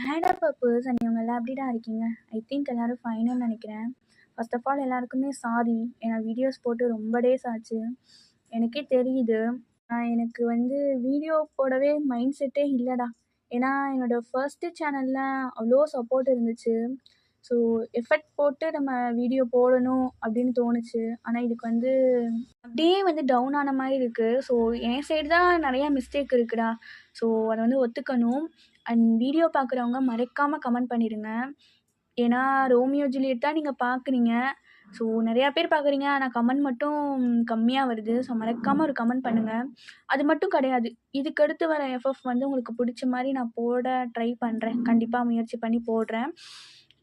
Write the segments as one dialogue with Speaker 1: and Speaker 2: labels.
Speaker 1: Hand of purpose and இவங்க எல்லாம் எப்படிடா இருக்கீங்க? ஐ திங்க் எல்லாரும் ஃபைன்னு நினைக்கிறேன். ஃபர்ஸ்ட் ஆஃப் ஆல் எல்லாருக்குமே சாரி. ஏன்னா வீடியோஸ் போட்டு ரொம்ப டேஸ் ஆச்சு. எனக்கே தெரியுது. எனக்கு வந்து வீடியோ போடவே மைண்ட் செட்டே இல்லைடா. ஏன்னா என்னோடய ஃபர்ஸ்ட்டு சேனலில் அவ்வளோ சப்போர்ட் இருந்துச்சு. ஸோ எஃபர்ட் போட்டு நம்ம வீடியோ போடணும் அப்படின்னு தோணுச்சு. ஆனால் இதுக்கு வந்து அப்படியே வந்து டவுன் ஆன மாதிரி இருக்குது. ஸோ என் சைடு தான் நிறையா மிஸ்டேக் இருக்குடா. ஸோ அதை வந்து ஒத்துக்கணும். அண்ட் வீடியோ பார்க்குறவங்க மறக்காமல் கமெண்ட் பண்ணிடுங்க. ஏன்னா ரோமியோ ஜூலியட் தான் நீங்கள் பார்க்குறீங்க. ஸோ நிறையா பேர் பார்க்குறீங்க, ஆனால் கமெண்ட் மட்டும் கம்மியாக வருது. ஸோ மறக்காமல் ஒரு கமெண்ட் பண்ணுங்கள். அது மட்டும் கிடையாது, இதுக்கடுத்து வர எஃப்எஃப் வந்து உங்களுக்கு பிடிச்ச மாதிரி நான் போட ட்ரை பண்ணுறேன். கண்டிப்பாக முயற்சி பண்ணி போடுறேன்.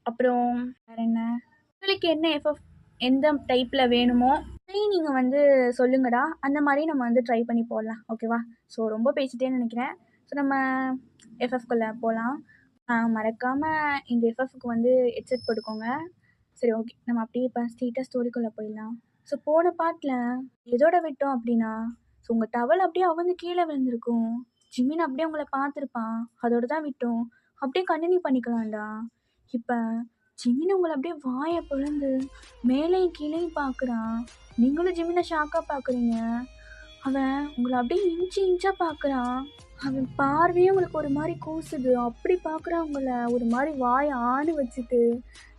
Speaker 1: அப்புறம் வேறு என்ன, உங்களுக்கு என்ன எஃப்எஃப் எந்த டைப்பில் வேணுமோ அதையும் நீங்கள் வந்து சொல்லுங்கடா. அந்த மாதிரி நம்ம வந்து ட்ரை பண்ணி போடலாம். ஓகேவா? ஸோ ரொம்ப பேசிட்டேன்னு நினைக்கிறேன். ஸோ நம்ம எஃப்எஃப்குள்ளே போகலாம். மறக்காமல் இந்த எஃப்எஃப்க்கு வந்து ஹெட்செட் போட்டுக்கோங்க. சரி, ஓகே. நம்ம அப்படியே இப்போ ஸ்ட்ரெயிட்டாக ஸ்டோரிக்குள்ளே போயிடலாம். ஸோ போன பாட்டில் எதோட விட்டோம் அப்படின்னா, ஸோ உங்கள் டவல் அப்படியே அவந்து கீழே விழுந்திருக்கும். ஜிமின் அப்படியே உங்களை பார்த்துருப்பான். அதோட தான் விட்டோம். அப்படியே கண்டினியூ பண்ணிக்கலாம்டா. இப்போ ஜிமின் உங்களை அப்படியே வாயை பிளந்து மேலேயும் கீழேயும் பார்க்குறான். நீங்களும் ஜிமினை ஷாக்காக பார்க்குறீங்க. அவன் உங்களை அப்படியே இன்ச்சாக பார்க்குறான். அவன் பார்வையே உங்களுக்கு ஒரு மாதிரி கூசுது. அப்படி பார்க்குறான் உங்களை ஒரு மாதிரி வாயை ஆணு வச்சுட்டு.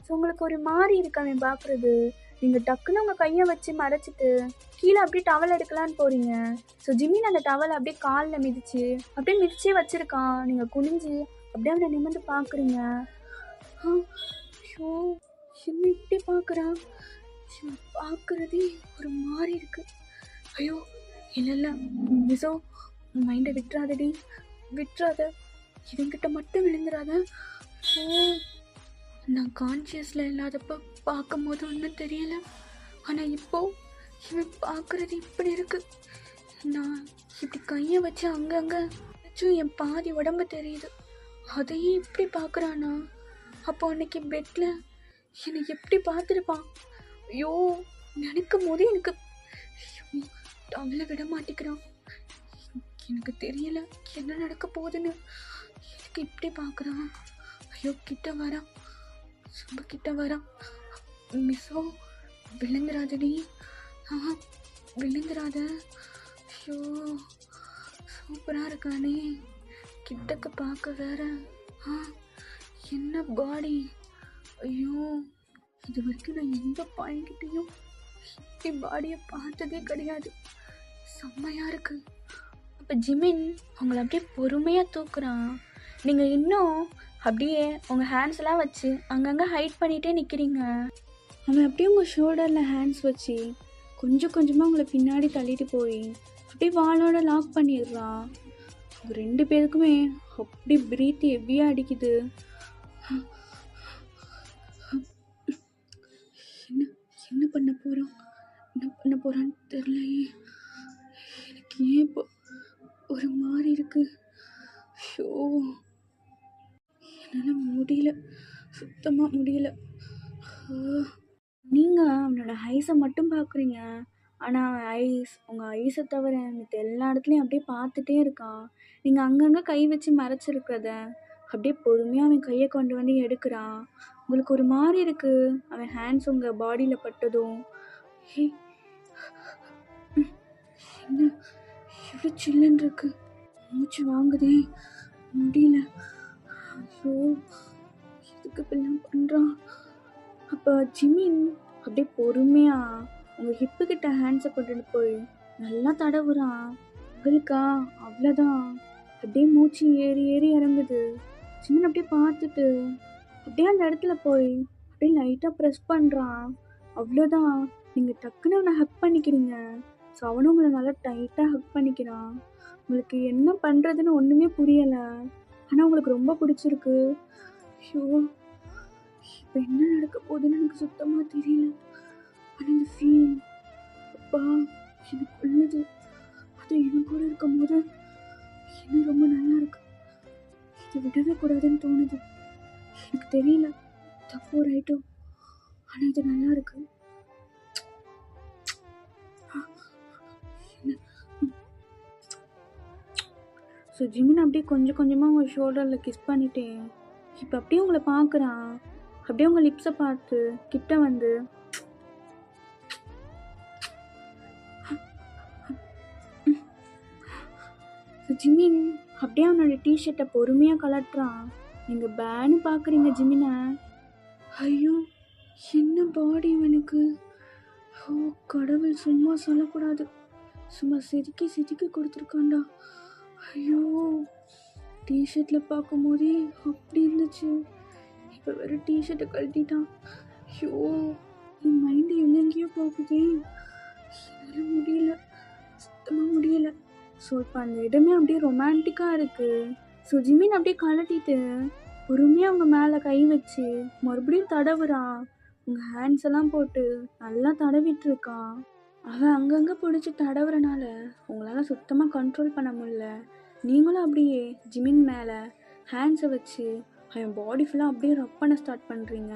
Speaker 1: ஸோ உங்களுக்கு ஒரு மாதிரி இருக்கு அவன் பார்க்குறது. நீங்கள் டக்குன்னு உங்கள் கையை வச்சு மறைச்சிட்டு கீழே அப்படியே டவல் எடுக்கலான்னு போகிறீங்க. ஸோ ஜிமின் அந்த டவலை அப்படியே காலில் அப்படியே மிதிச்சே வச்சுருக்கான். நீங்கள் குனிஞ்சு அப்படியே அவனை நிமிர்ந்து பார்க்குறீங்க. ஐயோ, என்ன இப்படி பார்க்குறான்? பார்க்குறதே ஒரு மாதிரி இருக்கு. ஐயோ, இல்லை மிசோ, மைண்டை விட்டுறாதடி, விட்டுறாத. இவங்கிட்ட மட்டும் விழுந்துடாத. நான் கான்ஷியஸில் இல்லாதப்ப பார்க்கும்போது ஒன்றும் தெரியல. ஆனால் இப்போது இவன் பார்க்குறது இப்படி இருக்கு. நான் இப்படி கையை வச்சு அங்கங்கே வச்சும் என் பாதி உடம்பு தெரியுது. அதையே இப்படி பார்க்குறானா? அப்போ அன்னைக்கு பெட்டில் என்னை எப்படி பார்த்துருப்பான்? ஐயோ, நினைக்கும் போதே எனக்கு அவளை விட மாட்டேங்கிறான். எனக்கு தெரியல என்ன நடக்க போகுதுன்னு. எனக்கு இப்படி பார்க்குறான். ஐயோ, கிட்ட வரான், ரொம்ப கிட்ட வரான். மிஸ்ஸோ, விழுந்துராதடி. விழுந்துராத. ஐயோ, சூப்பராக இருக்கானே. கிட்டக்க பார்க்க வேற. என்ன பாடி. ஐயோ, இது வரைக்கும் நான் எந்த பாயிண்ட்கிட்டையும் இப்படி பாடியை பார்த்ததே கிடையாது. செம்மையாக இருக்கு. அப்போ ஜிமின் உங்களை அப்படியே பொறுமையாக தூக்குறான். நீங்கள் இன்னும் அப்படியே உங்கள் ஹேண்ட்ஸ்லாம் வச்சு அங்கங்கே ஹைட் பண்ணிகிட்டே நிற்கிறீங்க. அவன் அப்படியே உங்கள் ஷோல்டரில் ஹேண்ட்ஸ் வச்சு கொஞ்சம் கொஞ்சமாக உங்களை பின்னாடி தள்ளிட்டு போய் அப்படியே வாளோட லாக் பண்ணிடுறான். உங்கள் 2 பேருக்குமே அப்படி பிரீத் ஹெவியாக அடிக்குது. என்ன பண்ண போகிறான்னு தெரியலையே. எனக்கு ஏன் இப்போ ஒரு மாதிரி இருக்கு. ஷோ, என்னால் முடியல, சுத்தமாக முடியல. நீங்கள் அவனோட ஐஸை மட்டும் பார்க்குறீங்க. ஆனால் உங்கள் ஐஸை தவிர மற்ற எல்லா இடத்துலையும் அப்படியே பார்த்துட்டே இருக்கான். நீங்கள் அங்கங்கே கை வச்சு மறைச்சிருக்கிறத அப்படியே பொறுமையாக அவன் கையை கொண்டு வந்து எடுக்கிறான். உங்களுக்கு ஒரு மாதிரி இருக்குது அவன் ஹேண்ட்ஸ் உங்கள் பாடியில் பட்டதும். என்ன எவ்வளோ சில்லுன்னு இருக்கு. மூச்சு வாங்குதே, முடியல. ஐயோ, எதுக்கு இப்பெல்லாம் பண்ணுறான்? அப்போ ஜிமின் அப்படியே பொறுமையாக உங்கள் ஹிப்புக்கிட்ட ஹேண்ட்ஸை போட்டுட்டு போய் நல்லா தடவுறான். உங்களுக்கா அவ்வளோதான். அப்படியே மூச்சு ஏறி ஏறி இறங்குது. ஜிமின் அப்படியே பார்த்துட்டு அப்படியே அந்த இடத்துல போய் அப்படியே லைட்டாக ப்ரெஸ் பண்ணுறான். அவ்வளோதான். நீங்கள் டக்குன்னு அவனை ஹக் பண்ணிக்கிறீங்க. ஸோ அவனும் உங்களை நல்லா டைட்டாக ஹக் பண்ணிக்கிறான். உங்களுக்கு என்ன பண்ணுறதுன்னு ஒன்றுமே புரியலை. ஆனால் உங்களுக்கு ரொம்ப பிடிச்சிருக்கு. ஐயோ, இப்போ என்ன நடக்க போகுதுன்னு எனக்கு சுத்தமாக தெரியல. ஆனால் இந்த ஃபீல் அப்பா எனக்கு உள்ளது. அது எனக்கு கூட இருக்கும்போது இன்னும் ரொம்ப நல்லா இருக்கு. இதை விடவே கூடாதுன்னு தோணுது. எனக்கு தெரியல தப்போ ரைட்டோ, ஆனால் இது நல்லா இருக்கு. ஸோ ஜிமின் அப்படியே கொஞ்சம் கொஞ்சமாக உங்கள் ஷோல்டரில் கிஸ் பண்ணிட்டேன். இப்போ அப்படியே உங்களை பார்க்குறான். அப்படியே உங்கள் லிப்ஸை பார்த்து கிட்ட வந்து ஜிமின் அப்படியே அவனோட டிஷர்ட்டை பொறுமையாக கலட்டுறான். நீங்கள் பேனு பார்க்குறீங்க ஜிமினை. ஐயோ என்ன பாடி இவனுக்கு. ஓ கடவுள், சும்மா சொல்லக்கூடாது. சும்மா செதுக்கி செதுக்கி கொடுத்துருக்காண்டா. ஐயோ டிஷர்ட்டில் பார்க்கும் போதே அப்படி இருந்துச்சு. இப்போ வேறு டிஷர்ட்டை கழட்டிட்டான். ஐயோ என் மைண்டு எங்கெங்கேயோ போகுதே. என்னால் முடியல, சுத்தமாக முடியல. ஸோ இப்போ அந்த இடமே அப்படியே ரொமான்டிக்காக இருக்குது. ஸோ ஜிமின் அப்படியே கழட்டிட்டு பொறுமையாக அவங்க மேலே கை வச்சு மறுபடியும் தடவுறான். உங்கள் ஹேண்ட்ஸ் எல்லாம் போட்டு நல்லா தடவிட்டு இருக்கான். அவன் அங்கங்கே பிடிச்சி தடவுறனால உங்களால் சுத்தமாக கண்ட்ரோல் பண்ண முடியல. நீங்களும் அப்படியே ஜிமின் மேலே ஹேண்ட்ஸை வச்சு அவன் பாடி ஃபுல்லாக அப்படியே ரப் பண்ண ஸ்டார்ட் பண்ணுறீங்க.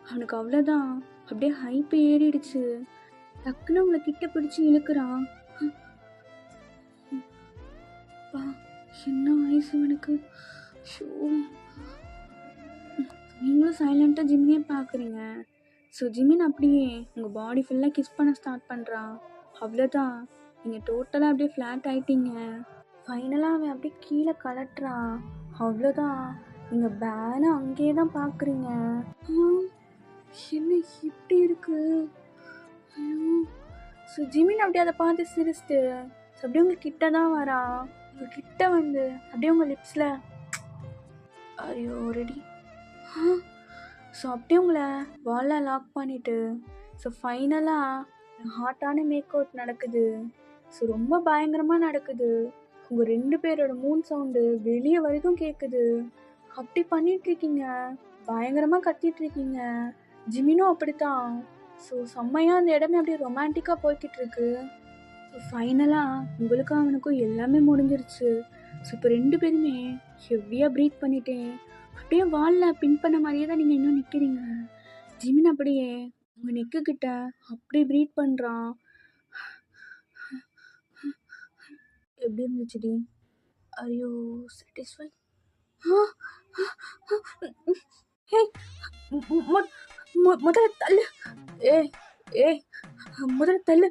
Speaker 1: அவனுக்கு அவ்வளோதான், அப்படியே ஹைப்பு ஏறிடுச்சு. டக்குன்னு உங்களை கிட்ட பிடிச்சி இழுக்கிறான். என்ன ஆயிடுச்சு அவனுக்கு. ஷோ நீங்களும் சைலண்ட்டாக ஜிம்மியே பார்க்குறீங்க. ஸோ ஜிமின் அப்படியே உங்கள் பாடி ஃபுல்லாக கிஸ் பண்ண ஸ்டார்ட் பண்ணுறான். அவ்வளோதான், நீங்கள் டோட்டலாக அப்படியே ஃப்ளாட் ஆகிட்டீங்க. ஃபைனலாக அவன் அப்படியே கீழே கலட்டுறான். அவ்வளோதான், நீங்கள் பேனை அங்கேயே தான் பார்க்குறீங்க. என்ன இப்படி இருக்கு. ஐயோ. ஸோ ஜிமின் அப்படியே அதை பார்த்து சிரிச்சுட்டு அப்படியே உங்கள் கிட்ட தான் வரான். உங்கள் கிட்ட வந்து அப்படியே உங்கள் லிப்ஸில் ஐயோ ரெடி. ஸோ அப்படியே உங்களை வாலில் லாக் பண்ணிவிட்டு ஸோ ஃபைனலாக ஹாட்டான மேக் அவுட் நடக்குது. ஸோ ரொம்ப பயங்கரமாக நடக்குது. உங்கள் 2 பேரோட மூன் சவுண்டு வெளியே வரைக்கும் கேட்குது. அப்படி பண்ணிகிட்ருக்கீங்க, பயங்கரமாக கத்திகிட்ருக்கீங்க. ஜிமினும் அப்படித்தான். ஸோ செம்மையாக அந்த இடமே அப்படியே ரொமான்டிக்காக போய்கிட்டு இருக்கு. ஸோ ஃபைனலாக உங்களுக்கும் அவனுக்கும் எல்லாமே முடிஞ்சிருச்சு. ஸோ இப்போ 2 பேருமே ஹெவியாக ப்ரீத் பண்ணிட்டேன். அப்படியே வாலில் பின் பண்ண மாதிரியே தான் நீங்கள் இன்னும் நிற்கிறீங்க. ஜிமின் அப்படியே உங்கள் நெக்குக்கிட்ட அப்படியே ப்ரீத் பண்ணுறான். எப்படி இருந்துச்சுடி? ஐயோ சாட்டிஸ்ஃபை. முதல்ல தள்ளு. முதல்ல தள்ளு.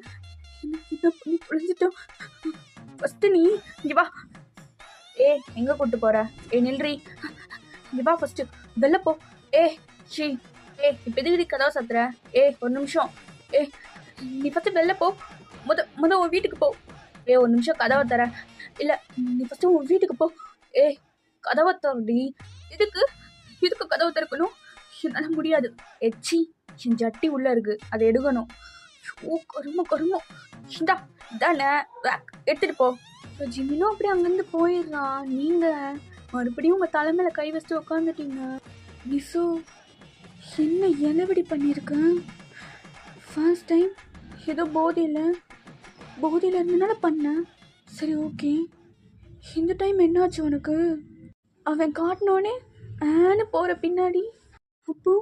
Speaker 1: என்ன பண்ணி தொலைஞ்சிட்டோம். ஃபஸ்ட்டு நீ இங்கே வா. எங்கே கூப்பிட்டு போகிற? நில்றி, இங்கே வா ஃபஸ்ட்டு. வெளில போ. ஷீ இப்போ எதுக்கு கதவை சத்துற? ஒரு நிமிஷம். நீ ஃபஸ்ட்டு வெளில போ. முத உன் வீட்டுக்கு போ. ஒரு நிமிஷம் கதவை தர. இல்லை நீ ஃபஸ்ட்டு உன் வீட்டுக்கு போ. கதவை தரடி. எதுக்கு கதவை திறக்கணும்? என்னால் முடியாது. எச்சி என் ஜட்டி உள்ளே இருக்குது, அதை எடுக்கணும். கருமோ இந்தா தானே எடுத்துகிட்டு போ. இப்போ ஜிமினும் அப்படி அங்கேருந்து போயிடுறான். நீங்கள் மறுபடியும் உங்கள் தலைமையில கை வச்சுட்டு உட்காந்துட்டீங்க. மிஸ்ஸோ என்ன இலவடி பண்ணியிருக்கேன். ஃபர்ஸ்ட் டைம் ஏதோ போதையில் இருந்தனால பண்ணேன். சரி ஓகே, இந்த டைம் என்னாச்சு உனக்கு? அவன் காட்டினோடனே ஆன்னு போகிற பின்னாடி அப்போ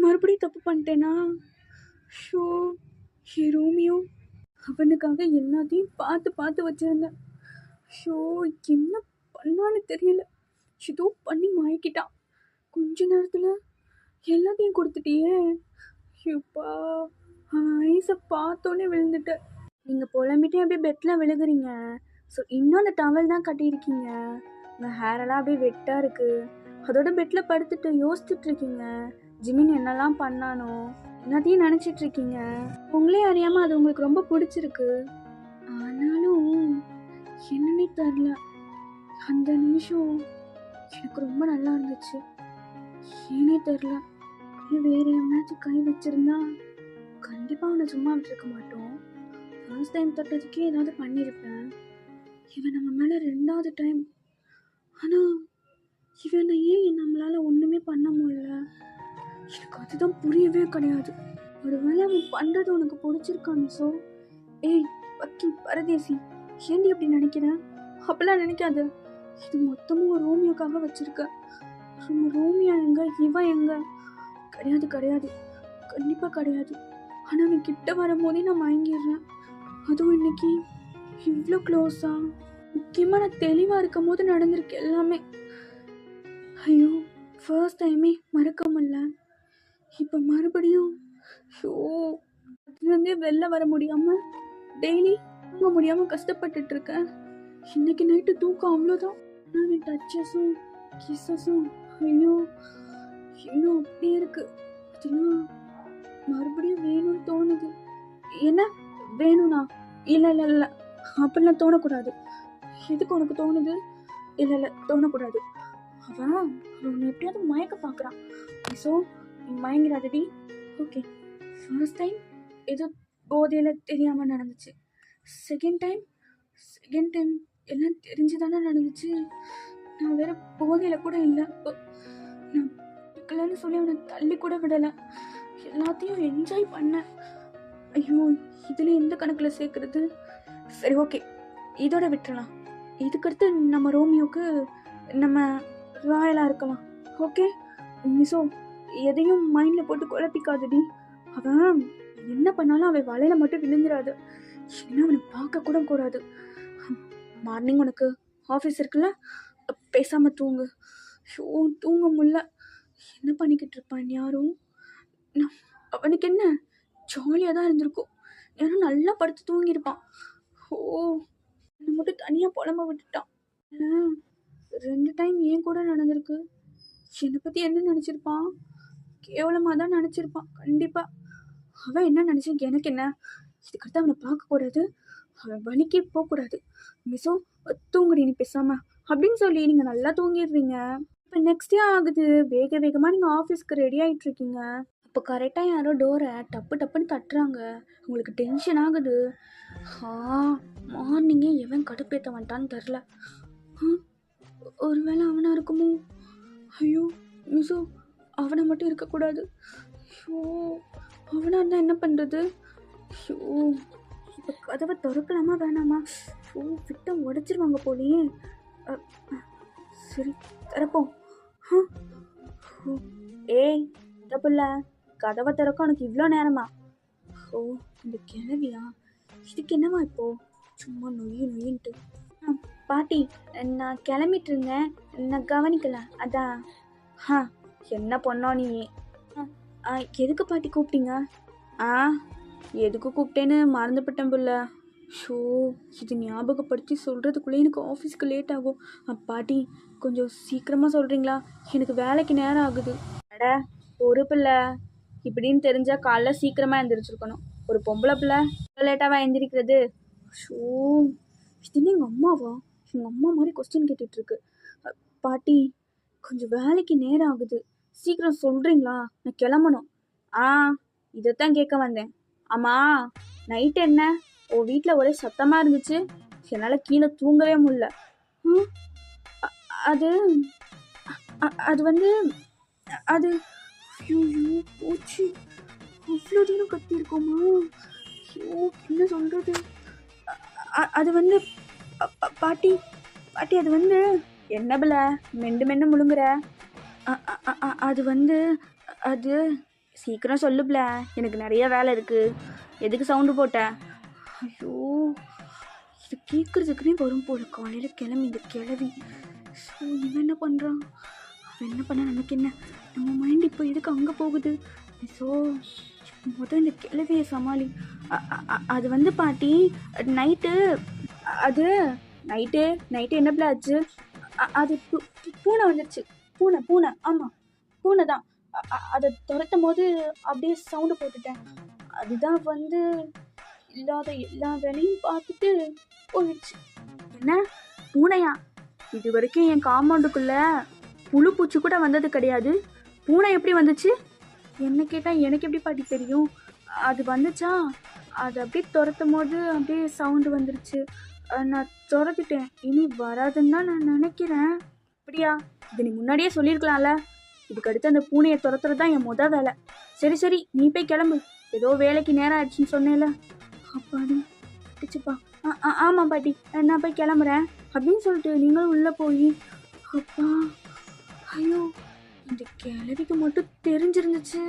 Speaker 1: மறுபடியும் தப்பு பண்ணிட்டேனா? ஷோ ரோமியோ, அவனுக்காக எல்லாத்தையும் பார்த்து வச்சுருந்தேன். ஷோ என்ன பண்ணான்னு தெரியல. ஏதோ பண்ணி மயக்கிட்டான். கொஞ்ச நேரத்தில் எல்லாத்தையும் கொடுத்துட்டியே. ஷூப்பா ஐஸை பார்த்தோன்னே விழுந்துட்டேன். நீங்கள் புலம்பிட்டே அப்படியே பெட்டில் விழுகுறீங்க. ஸோ இன்னும் அந்த டவல் தான் கட்டியிருக்கீங்க. உங்கள் ஹேரெல்லாம் அப்படியே வெட்டாக இருக்குது. அதோட பெட்டில் படுத்துட்டு யோசிச்சுட்டு இருக்கீங்க ஜிமின் என்னெல்லாம் பண்ணானோ எல்லாத்தையும் நினச்சிட்ருக்கீங்க. உங்களே அறியாமல் அது உங்களுக்கு ரொம்ப பிடிச்சிருக்கு. ஆனாலும் என்னன்னே தெரில, அந்த நிமிஷம் எனக்கு ரொம்ப நல்லா இருந்துச்சு. ஏனே தெரில, வேறு எவனாச்சும் கை வச்சுருந்தா கண்டிப்பாக அவனை சும்மா விட்டுருக்க மாட்டோம். ஃபர்ஸ்ட் டைம் தொட்டதுக்கே ஏதாவது பண்ணியிருப்பேன். இவன் நம்ம மேலே 2வது டைம். ஆனால் இவனை ஏன் நம்மளால் ஒன்றுமே பண்ண முடியல? எனக்கு அதுதான் புரியவே கிடையாது. ஒரு வேளை அவன் பண்ணுறது உனக்கு பிடிச்சிருக்கான்னு. ஸோ பக்கி பரதேசி, ஏண்டி அப்படி நினைக்கிறேன்? அப்படிலாம் நினைக்காது. இது மொத்தமும் ஒரு ரோமியோக்காக வச்சுருக்க. ரோமியோ எங்க, இவன் எங்க? கிடையாது, கண்டிப்பாக கிடையாது. ஆனால் அவன் கிட்ட வரும்போதே நான் மயங்கிடுறேன். அதுவும் இன்னைக்கு இவ்வளோ க்ளோஸாக, முக்கியமாக நான் தெளிவாக இருக்கும் போது நடந்திருக்கு எல்லாமே. ஐயோ ஃபர்ஸ்ட் டைமே மறக்க முடியல. இப்போ மறுபடியும் ஷோ அதுலேருந்தே வெளில வர முடியாமல் டெய்லி தூங்க முடியாமல் கஷ்டப்பட்டுட்டு இருக்கேன். இன்னைக்கு நைட்டு தூக்கம் அவ்வளோதான். ஆனால் டச்சஸும் கிஸ்ஸஸும் ஐயோ இன்னும் அப்படியே இருக்கு. அதெல்லாம் மறுபடியும் வேணும்னு தோணுது. என்ன வேணும்னா? இல்லை இல்லை இல்லை அப்படிலாம் தோணக்கூடாது. எதுக்கு உனக்கு தோணுது? இல்லை இல்லை தோணக்கூடாது. அவன் எப்படியாவது மயக்க பார்க்குறான். ஸோ மயங்கிறாதடி. ஓகே, ஃபர்ஸ்ட் டைம் ஏதோ போதையில் தெரியாமல் நடந்துச்சு. செகண்ட் டைம் எல்லாம் தெரிஞ்சு தானே நடந்துச்சு. நான் வேற போதையில் கூட இல்லை. நான் இருக்கலன்னு சொல்லி அவனை தள்ளி கூட விடலை. எல்லாத்தையும் என்ஜாய் பண்ணேன். ஐயோ இதில் எந்த கணக்கில் சேர்க்கறது? சரி ஓகே, இதோட விட்டுறலாம். இதுக்கடுத்து நம்ம ரோமியோக்கு நம்ம ராயலாக இருக்கலாம். ஓகே மிஸோ, எதையும் மைண்டில் போட்டு குழப்பிக்காதடி. அவன் என்ன பண்ணாலும் அவன் வலையில் மட்டும் விழுந்துடாது. ஏன்னா அவனை பார்க்க கூட கூடாது. மார்னிங் உனக்கு ஆஃபீஸ் இருக்குல்ல, பேசாமல் தூங்கு. ஷோ தூங்க முடியல. என்ன பண்ணிக்கிட்டு இருப்பான் யாரும்? அவனுக்கு என்ன ஜாலியாக தான் இருந்திருக்கும். யாரும் நல்லா படுத்து தூங்கியிருப்பான். ஓ என்னை மட்டும் தனியாக புலம்ப விட்டுட்டான். 2 டைம் ஏன் கூட நடந்திருக்கு. என்னை பற்றி என்ன நினச்சிருப்பான்? கேவலமாக தான் நினச்சிருப்பான் கண்டிப்பாக. அவன் என்ன நினச்சி எனக்கு என்ன? இதுக்கடுத்து அவனை பார்க்கக்கூடாது, அவன் வலிக்கே போகக்கூடாது. மிஸோ தூங்குடி நீ பேசாமல் அப்படின்னு சொல்லி நீங்கள் நல்லா தூங்கிடுறீங்க. இப்போ நெக்ஸ்ட் டே ஆகுது, வேகமாக நீங்கள் ஆஃபீஸ்க்கு ரெடி ஆகிட்டு இருக்கீங்க. இப்போ கரெக்டாக யாரோ டோரை டப்புன்னு தட்டுறாங்க. உங்களுக்கு டென்ஷன் ஆகுது. மார்னிங்கே எவன் கடுப்பேற்ற வந்துட்டான்னு தெரில. ஒருவேளை அவனாக இருக்குமோ? ஐயோ மிஸோ, அவனை மட்டும் இருக்கக்கூடாது. ஐயோ அவனாக இருந்தால் என்ன பண்ணுறது? ஐயோ இப்போ கதவை திறக்கலாமா வேணாமா? ஓ விட்ட உடச்சிருவாங்க போலையே. சரி திறப்போம். ஏய் தப்புல்ல, கதவை திறக்க உனக்கு இவ்வளோ நேரமா? ஓ இந்த கிளவியா? இதுக்கு என்னவா இப்போ சும்மா நொய்யின்ட்டு? பாட்டி நான் கிளம்பிட்டு இருந்தேன், நான் கவனிக்கல அதான். என்ன பொண்ணோ நீ? எதுக்கு பாட்டி கூப்பிட்டீங்க? எதுக்கு கூப்பிட்டேன்னு மறந்துவிட்டேன் புள்ள. ஷோ இது ஞாபகப்படுத்தி சொல்கிறதுக்குள்ளே எனக்கு ஆஃபீஸ்க்கு லேட் ஆகும். பாட்டி கொஞ்சம் சீக்கிரமாக சொல்கிறீங்களா? எனக்கு வேலைக்கு நேரம் ஆகுது. அட ஒரு பிள்ளை இப்படின்னு தெரிஞ்சால் காலைல சீக்கிரமாக எழுந்திரிச்சிருக்கணும். ஒரு பொம்பளை பிள்ளை லேட்டாக எழுந்திரிக்கிறது. ஷோ இதுன்னு எங்கள் அம்மாவா? எங்கள் அம்மா மாதிரி கொஸ்டின் கேட்டுட்ருக்கு. பாட்டி கொஞ்சம் வேலைக்கு நேரம் ஆகுது, சீக்கிரம் சொல்கிறீங்களா? நான் கிளம்பணும். இதைத்தான் கேட்க வந்தேன். ஆமாம் நைட்டு என்ன ஓ வீட்டில் ஒரே சத்தமாக இருந்துச்சு, என்னால் கீழே தூங்கவே முடியல. அது அது வந்து அது ஐயோ போச்சு, அவ்வளோ தூரம் கத்திருக்கோமா? ஐயோ என்ன சொல்கிறது? அது வந்து பாட்டி அது வந்து என்ன பிள்ள மெண்டு முழுங்குற? அது வந்து அது சீக்கிரம் சொல்லுப்ல, எனக்கு நிறைய வேலை இருக்குது. எதுக்கு சவுண்டு போட்ட? ஐயோ இது கேட்குறதுக்குனே வரும் போல காலையில் கிளம்பி இந்த கிளவி. ஸோ இவன் என்ன பண்ணுறான்? அவன் என்ன பண்ண நமக்கு என்ன? நம்ம மைண்ட் இப்போ எதுக்கு அங்கே போகுது? ஸோ முதல் இந்த கிளவியை சமாளி. அது வந்து பாட்டி நைட்டு என்ன பிள்ளை ஆச்சு? அது பூனை வந்துடுச்சு. பூனை ஆமாம் பூனை தான். அதை துரத்தும் போது அப்படியே சவுண்டு போட்டுட்டேன். அதுதான் வந்து இல்லாத எல்லா வேலையும் பார்த்துட்டு போயிடுச்சு. என்ன பூனையா? இது வரைக்கும் என் காம்பவுண்டுக்குள்ள புழு பூச்சி கூட வந்தது கிடையாது. பூனை எப்படி வந்துச்சு? என்ன கேட்டால் எனக்கு எப்படி பாட்டி தெரியும்? அது வந்துச்சா, அது அப்படியே துரத்தும் போது அப்படியே சவுண்டு வந்துருச்சு. நான் துரத்திட்டேன், இனி வராதுன்னு தான் நான் நினைக்கிறேன். அப்படியா? இது நீ முன்னாடியே சொல்லியிருக்கலாம்ல. இதுக்கு அடுத்து அந்த பூனையை துரத்துறது தான் என் முத வேலை. சரி நீ போய் கிளம்பு, ஏதோ வேலைக்கு நேரம் ஆயிடுச்சுன்னு சொன்னேல. அப்பாடி அடிச்சுப்பா. ஆமாம் பாட்டி நான் போய் கிளம்புறேன் அப்படின்னு சொல்லிட்டு நீங்களும் உள்ளே போய் அப்பா ஐயோ இந்த கிளவிக்கு மட்டும் தெரிஞ்சிருந்துச்சு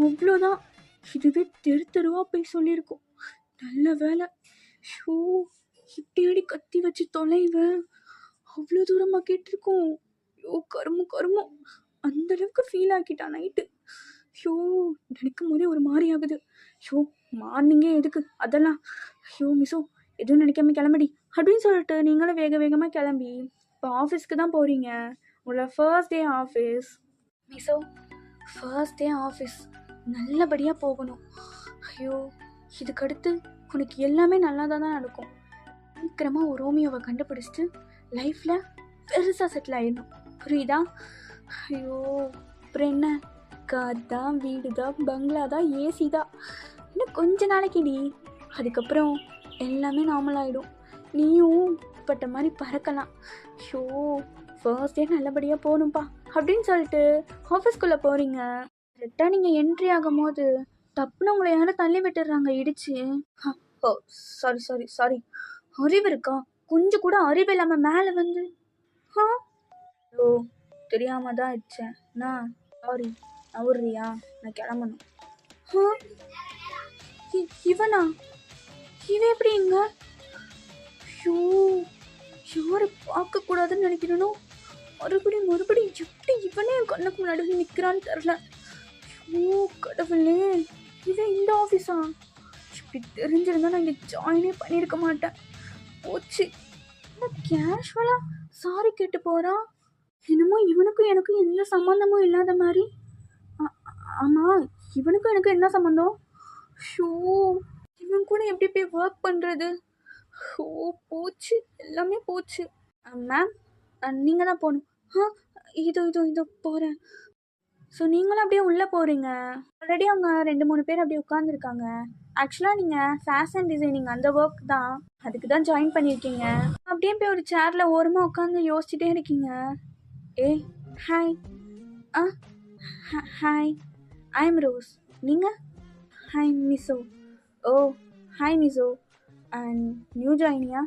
Speaker 1: அவ்வளோதான். இதுவே தெருவா போய் சொல்லியிருக்கோம். நல்ல வேலை. ஷோ இப்படி கத்தி வச்சு தொலைவ அவ்வளோ தூரமாக கேட்டிருக்கோம். ஐயோ கருமம். அந்த அளவுக்கு ஃபீல் ஆக்கிட்டான் நைட்டு. ஷோ நினைக்கும் போதே ஒரு மாதிரி ஆகுது. ஷோ மார்னிங்கே எதுக்கு அதெல்லாம். ஷோ மிஸ்ஸோ எதுவும் நினைக்காம கிளம்படி அப்படின்னு சொல்லிட்டு நீங்களும் வேக வேகமாக கிளம்பி இப்போ ஆஃபீஸ்க்கு தான் போகிறீங்க. உங்களோட ஃபர்ஸ்ட் டே ஆஃபீஸ். மிஸ்ஸோ ஃபர்ஸ்ட் டே ஆஃபீஸ் நல்லபடியாக போகணும். ஐயோ இதுக்கடுத்து உனக்கு எல்லாமே நல்லா தான் நடக்கும். சீக்கிரமாக ஒரு ரோமியோவை கண்டுபிடிச்சிட்டு லைஃப்பில் பெருசாக செட்டில் ஆகிடணும். புரியுதா? ஐயோ அப்புறம் என்ன, கார் தான், வீடு தான், பங்களா தான், ஏசி தான். இன்னும் கொஞ்ச நாளைக்குடி அதுக்கப்புறம் எல்லாமே நார்மல் ஆகிடும். நீயும் பட்ட மாதிரி பறக்கலாம். ஷோ ஃபர்ஸ்ட் டே நல்லபடியாக போகணும்ப்பா அப்படின்னு சொல்லிட்டு ஆஃபீஸ்க்குள்ளே போகிறீங்க. கரெக்டாக நீங்கள் என்ட்ரி ஆகும் போது தப்புன்னு உங்களை யாரும் தள்ளி விட்டுடுறாங்க இடிச்சு. ஓ சாரி சாரி சாரி. அறிவு இருக்கா? கொஞ்சம் கூட அறிவு இல்லாமல் மேலே வந்து ஓ தெரியாமல் தான் ஆயிடுச்சேன். நான் சாரி. நவுறியா? நான் கிளம்பணும். இவனா? இவன் எப்படி இங்க? ஷோ யாரை பார்க்கக்கூடாதுன்னு நினைக்கிறனோ மறுபடியும் எப்படி இவனே என் கண்ணுக்கு முன்னாடி நிற்கிறான்னு தெரில. ஓ கடவுளே, இவன் இந்த ஆஃபீஸா? இப்படி தெரிஞ்சிருந்தா நான் இங்கே ஜாயினே பண்ணியிருக்க மாட்டேன். போச்சு. கேஷுவலாக சாரி கேட்டு போகிறான். என்னமோ இவனுக்கும் எனக்கும் எந்த சம்மந்தமும் இல்லாத மாதிரி. ஆமாம் இவனுக்கும் எனக்கு என்ன சம்மந்தம்? ஷோ இவன் கூட எப்படி போய் ஒர்க் பண்ணுறது? ஷோ போச்சு, எல்லாமே போச்சு. மேம் நீங்கள் தான் போகணும். இதோ போகிறேன். ஸோ நீங்களும் அப்படியே உள்ளே போகிறீங்க. ஆல்ரெடி அவங்க 2-3 பேர் அப்படியே உட்காந்துருக்காங்க. ஆக்சுவலாக நீங்கள் ஃபேஷன் டிசைனிங் அந்த ஒர்க் தான், அதுக்கு தான் ஜாயின் பண்ணியிருக்கீங்க. அப்படியே போய் ஒரு சேரில் ஓரமாக உட்காந்து யோசிச்சுட்டே இருக்கீங்க. ஏய் hi. Hi I am Rose. நீங்கள்? ஹாய் மிஸ்ஸோ. ஓ ஹாய் மிஸ்ஸோ. அண்ட் நியூ ஜாயினியா?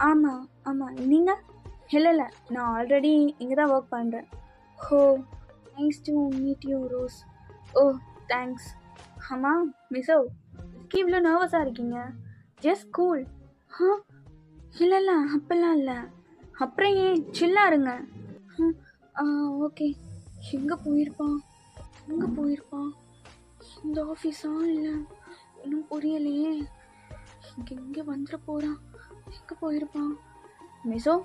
Speaker 1: ஆமாம் நீங்கள்? இல்லை நான் ஆல்ரெடி இங்கே தான் ஒர்க் பண்ணுறேன். Oh nice to meet you Rose. Oh thanks. ஆமாம் மிஸ்ஸோ இவ்வளோ நர்வஸாக இருக்கீங்க? Just cool. இல்லை அப்பெல்லாம் இல்லை. அப்புறம் ஏன் சில்லாக இருங்க. ஓகே. எங்கே போயிருப்பான்? இந்த ஆஃபீஸா இல்லை இன்னும் புரியலையே. இங்கே வந்துட போகிறான். எங்கே போயிருப்பான்? மிஸ்ஸோ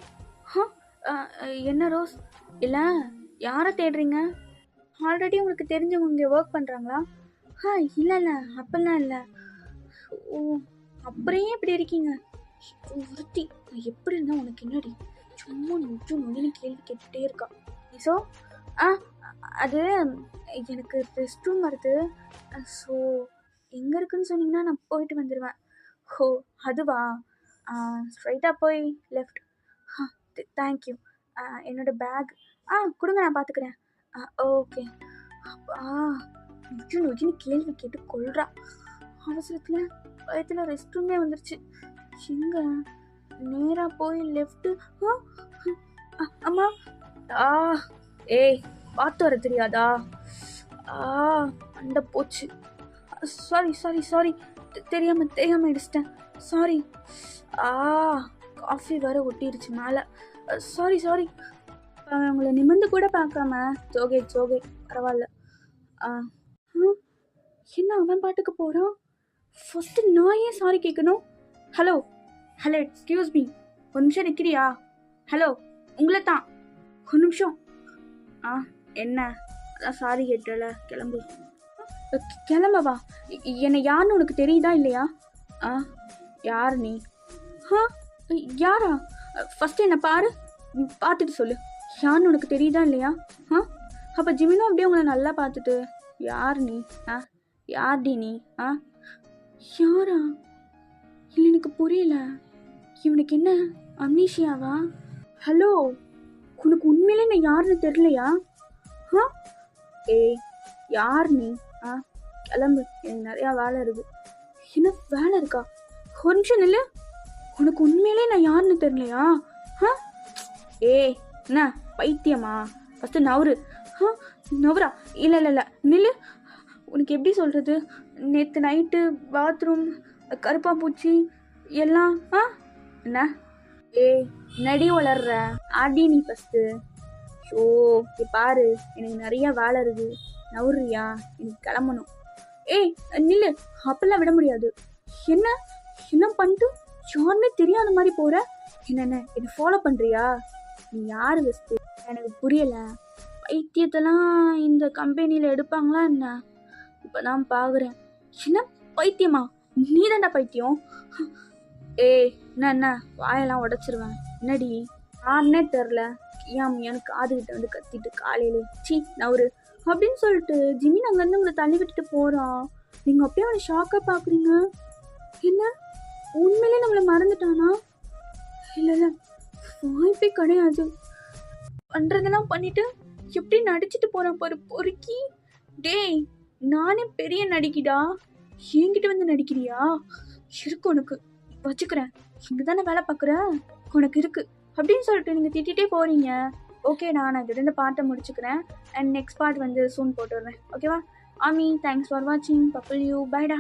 Speaker 1: என்ன ரோஸ்? இல்லை யாரை தேடுறீங்க? ஆல்ரெடி உங்களுக்கு தெரிஞ்சவங்க இங்கே ஒர்க் பண்ணுறாங்களா? இல்லை அப்பெல்லாம் இல்லை. ஓ அப்புறம் இப்படி இருக்கீங்க? ஒருத்தி எப்படி இருந்தால் உனக்கு என்னடி? சும்மா நொடின்னு கேள்வி கேட்டுகிட்டே இருக்கா. ஸோ அது எனக்கு ரெஸ்ட் ரூம் வருது. ஸோ எங்கே இருக்குன்னு சொன்னீங்கன்னா நான் போயிட்டு வந்துடுவேன். ஓ அதுவா? ஸ்ட்ரைட்டாக போய் லெஃப்ட். தேங்க்யூ. என்னோடய பேக் கொடுங்க, நான் பார்த்துக்கிறேன். ஓகே. நொஜின்னு கேள்வி கேட்டு கொள்றா. அவசரத்தில் பயத்தில் ரெஸ்ட் ரூமே வந்துருச்சு. எங்க நேராக போய் லெஃப்ட்டு. அம்மா ஏய் பார்த்து வர தெரியாதா? அண்ட போச்சு. சாரி தெரியாமல் இடிச்சிட்டேன். சாரி. காஃபி வேறு ஒட்டிடுச்சு மேலே. சாரி. அவங்கள நிமிர்ந்து கூட பார்க்காம சோகே பரவாயில்ல. என்ன அவன் பாட்டுக்கு போகிறான்? ஃபஸ்ட்டு நான் ஏன் சாரி கேட்கணும்? ஹலோ எக்ஸ்கியூஸ் மீ, ஒரு நிமிஷம் நிற்கிறியா? ஹலோ உங்களை தான், ஒரு நிமிஷம். என்ன அதான் சாரி கேட்டல, கிளம்பு. கிளம்பவா? என்னை யாருன்னு உனக்கு தெரியுதா இல்லையா? யார் நீ? யாரா? ஃபஸ்ட்டு என்னை பார்த்துட்டு சொல்லு. யாருன்னு உனக்கு தெரியுதா இல்லையா? அப்போ ஜிமினும் அப்படியே உங்களை நல்லா பார்த்துட்டு யார் நீ? யார்டி நீ? யாரா? இல்லை எனக்கு புரியல. இவனுக்கு என்ன அம்னீஷியாவா? ஹலோ உனக்கு உண்மையிலே நான் யாருன்னு தெரியலையா? ஏய் யார் நீ? கிளம்பு, எனக்கு நிறையா வேலை இருக்கு. என்ன வேலை இருக்கா? ஒரு நிமிஷம் நில்லு. உனக்கு உண்மையிலே நான் யாருன்னு தெரியலையா? ஏய் என்ன பைத்தியமா? ஃபஸ்ட்டு நவுரா. இல்லை நில்லு. உனக்கு எப்படி சொல்கிறது? நேற்று நைட்டு பாத்ரூம் கருப்பா பூச்சி எல்லாம். என்ன ஏய் நடி வளர்ற அடி நீ ஃபஸ்ட்டு. ஷோ பாரு, எனக்கு நிறைய வேலை இருக்கு, நவுறியா? எனக்கு கிளம்பணும். ஏய் நில்லு, அப்பெல்லாம் விட முடியாது. என்ன என்ன பண்ணிட்டு யாருன்னே தெரியாத மாதிரி போற? என்ன ஃபாலோ பண்றியா? நீ யாரு வெஸ்ட்? எனக்கு புரியல. பைத்தியத்தெல்லாம் இந்த கம்பெனியில் எடுப்பாங்களா என்ன? இப்போதான் பார்க்குறேன். என்ன பைத்தியமா? நீ தான்டா பைத்தியம். ஏய் என்ன வாயெல்லாம் உடைச்சிருவேன். என்னடி யாருன்னே தெரில, கியாமியான்னு காதுகிட்ட வந்து கத்திட்டு காலையிலே சீ நவுரு அப்படின்னு சொல்லிட்டு ஜிமின் அங்கேருந்து உங்களை தள்ளி விட்டுட்டு போகிறான். நீங்கள் அப்படியே அவனை ஷாக்காக பார்க்குறீங்க. என்ன உண்மையிலே நம்மளை மறந்துட்டானா? இல்லை வாய்ப்பே கிடையாது. பண்ணுறதெல்லாம் பண்ணிட்டு எப்படி நடிச்சிட்டு போகிறான் பாரு பொறுக்கி. டேய் நானே பெரிய நடிக்கிடா, என்கிட்ட வந்து நடிக்கிறியா? இருக்கு உனக்கு, வச்சுக்கிறேன். இங்கே தானே வேலை பார்க்குற, உனக்கு இருக்கு அப்படின்னு சொல்லிட்டு நீங்கள் திட்டிகிட்டே போகிறீங்க. ஓகேடா, நான் இதோட இந்த பார்ட்டை முடிச்சுக்கிறேன். அண்ட் நெக்ஸ்ட் பார்ட் வந்து சூன் போட்டுடுறேன். ஓகேவா? ஆமி, தேங்க்ஸ் ஃபார் வாட்சிங். பப்பிள் யூ, பைடா.